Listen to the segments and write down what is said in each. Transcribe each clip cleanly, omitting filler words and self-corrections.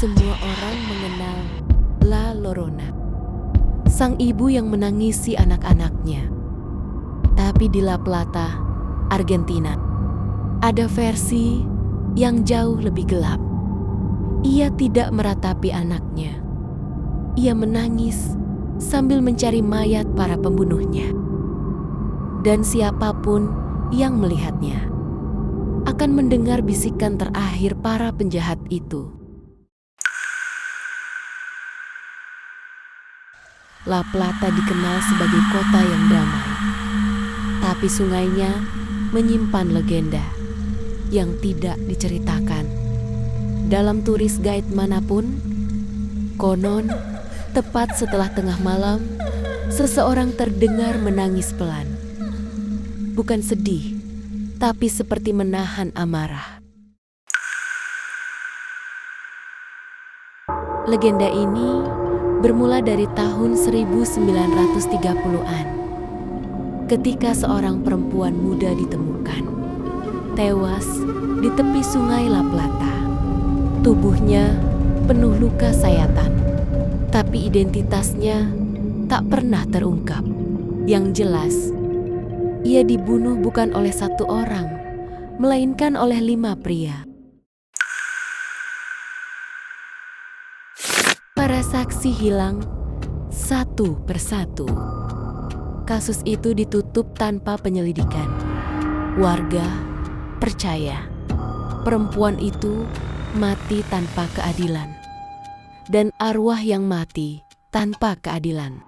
Semua orang mengenal La Llorona, sang ibu yang menangisi anak-anaknya. Tapi di La Plata, Argentina, ada versi yang jauh lebih gelap. Ia tidak meratapi anaknya. Ia menangis sambil mencari mayat para pembunuhnya. Dan siapapun yang melihatnya akan mendengar bisikan terakhir para penjahat itu. La Plata dikenal sebagai kota yang damai, tapi sungainya menyimpan legenda yang tidak diceritakan. Dalam turis guide manapun, konon tepat setelah tengah malam, seseorang terdengar menangis pelan. Bukan sedih, tapi seperti menahan amarah. Legenda ini bermula dari tahun 1930-an, ketika seorang perempuan muda ditemukan, tewas di tepi sungai La Plata. Tubuhnya penuh luka sayatan, tapi identitasnya tak pernah terungkap. Yang jelas, ia dibunuh bukan oleh satu orang, melainkan oleh 5 pria. Para saksi hilang satu persatu. Kasus itu ditutup tanpa penyelidikan. Warga percaya perempuan itu mati tanpa keadilan, dan arwah yang mati tanpa keadilan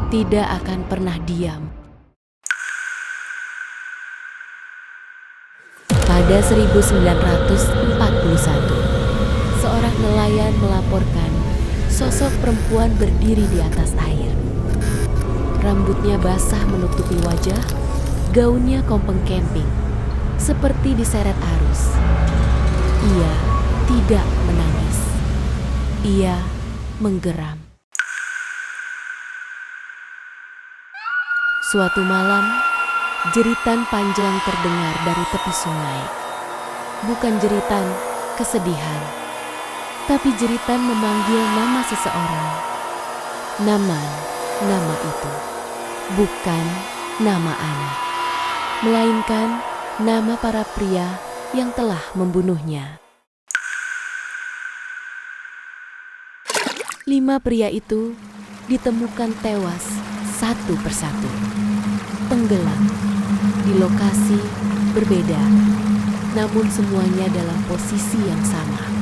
tidak akan pernah diam. Pada 1941, seorang nelayan melaporkan sosok perempuan berdiri di atas air. Rambutnya basah menutupi wajah, gaunnya kompeng camping, seperti diseret arus. Ia tidak menangis. Ia menggeram. Suatu malam, jeritan panjang terdengar dari tepi sungai. Bukan jeritan kesedihan, tapi jeritan memanggil nama seseorang. Nama itu bukan nama anak, melainkan nama para pria yang telah membunuhnya. 5 pria itu ditemukan tewas satu persatu, tenggelam di lokasi berbeda, namun semuanya dalam posisi yang sama.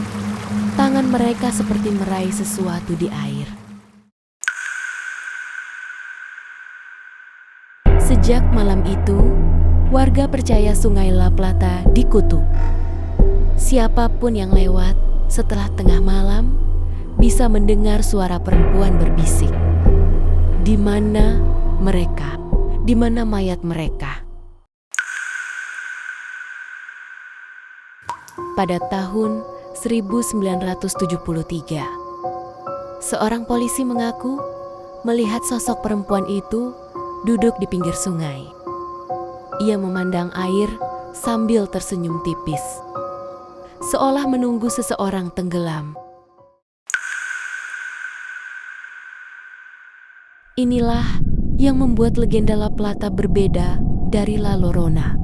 Tangan mereka seperti meraih sesuatu di air. Sejak malam itu, warga percaya sungai La Plata dikutuk. Siapapun yang lewat setelah tengah malam bisa mendengar suara perempuan berbisik. Di mana mereka? Di mana mayat mereka? Pada tahun 1973, seorang polisi mengaku melihat sosok perempuan itu duduk di pinggir sungai. Ia memandang air sambil tersenyum tipis, seolah menunggu seseorang tenggelam. Inilah yang membuat legenda La Plata berbeda dari La Llorona.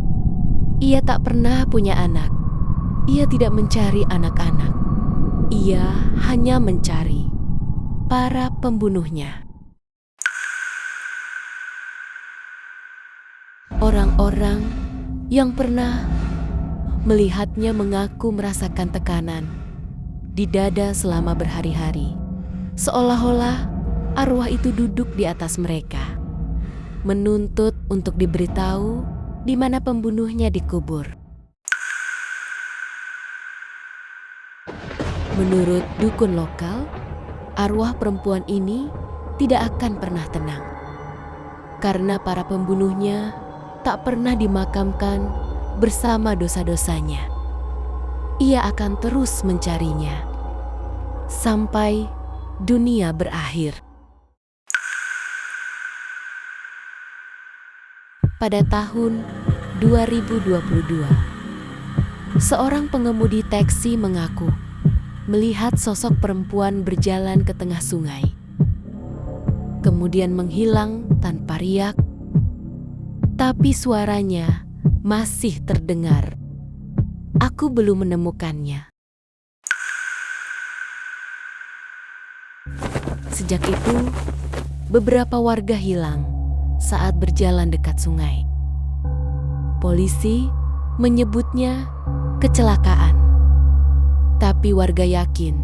Ia tak pernah punya anak. Ia tidak mencari anak-anak. Ia hanya mencari para pembunuhnya. Orang-orang yang pernah melihatnya mengaku merasakan tekanan di dada selama berhari-hari. Seolah-olah arwah itu duduk di atas mereka, menuntut untuk diberitahu di mana pembunuhnya dikubur. Menurut dukun lokal, arwah perempuan ini tidak akan pernah tenang, karena para pembunuhnya tak pernah dimakamkan bersama dosa-dosanya. Ia akan terus mencarinya sampai dunia berakhir. Pada tahun 2022, seorang pengemudi taksi mengaku melihat sosok perempuan berjalan ke tengah sungai, kemudian menghilang tanpa riak, tapi suaranya masih terdengar. Aku belum menemukannya. Sejak itu, beberapa warga hilang saat berjalan dekat sungai. Polisi menyebutnya kecelakaan, tapi warga yakin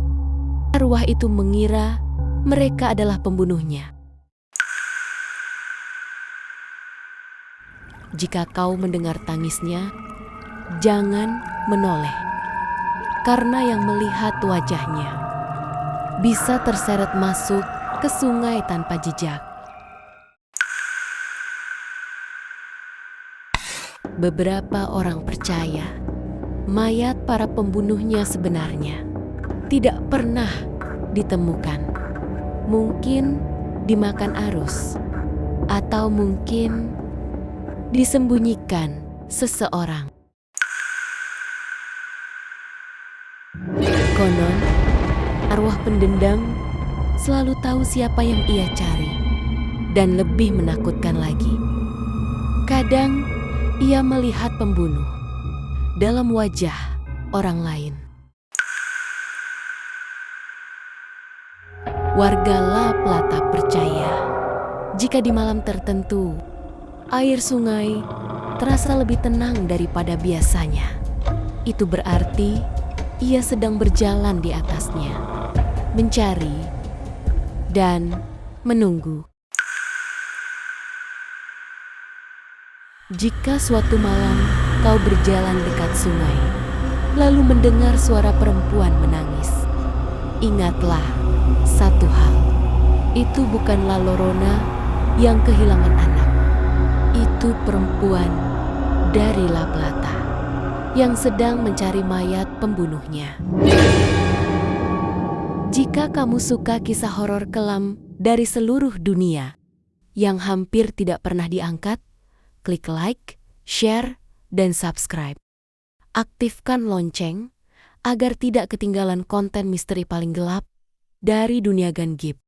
arwah itu mengira mereka adalah pembunuhnya. Jika kau mendengar tangisnya, jangan menoleh, karena yang melihat wajahnya bisa terseret masuk ke sungai tanpa jejak. Beberapa orang percaya mayat para pembunuhnya sebenarnya tidak pernah ditemukan. Mungkin dimakan arus, atau mungkin disembunyikan seseorang. Konon, arwah pendendam selalu tahu siapa yang ia cari, dan lebih menakutkan lagi, kadang ia melihat pembunuh dalam wajah orang lain. Warga La Plata percaya jika di malam tertentu air sungai terasa lebih tenang daripada biasanya, itu berarti ia sedang berjalan di atasnya, mencari dan menunggu. Jika suatu malam kau berjalan dekat sungai, lalu mendengar suara perempuan menangis, ingatlah satu hal, itu bukanlah Lorona yang kehilangan anak. Itu perempuan dari La Plata yang sedang mencari mayat pembunuhnya. Jika kamu suka kisah horor kelam dari seluruh dunia yang hampir tidak pernah diangkat, klik like, share, dan subscribe. Aktifkan lonceng agar tidak ketinggalan konten misteri paling gelap dari dunia Gangib.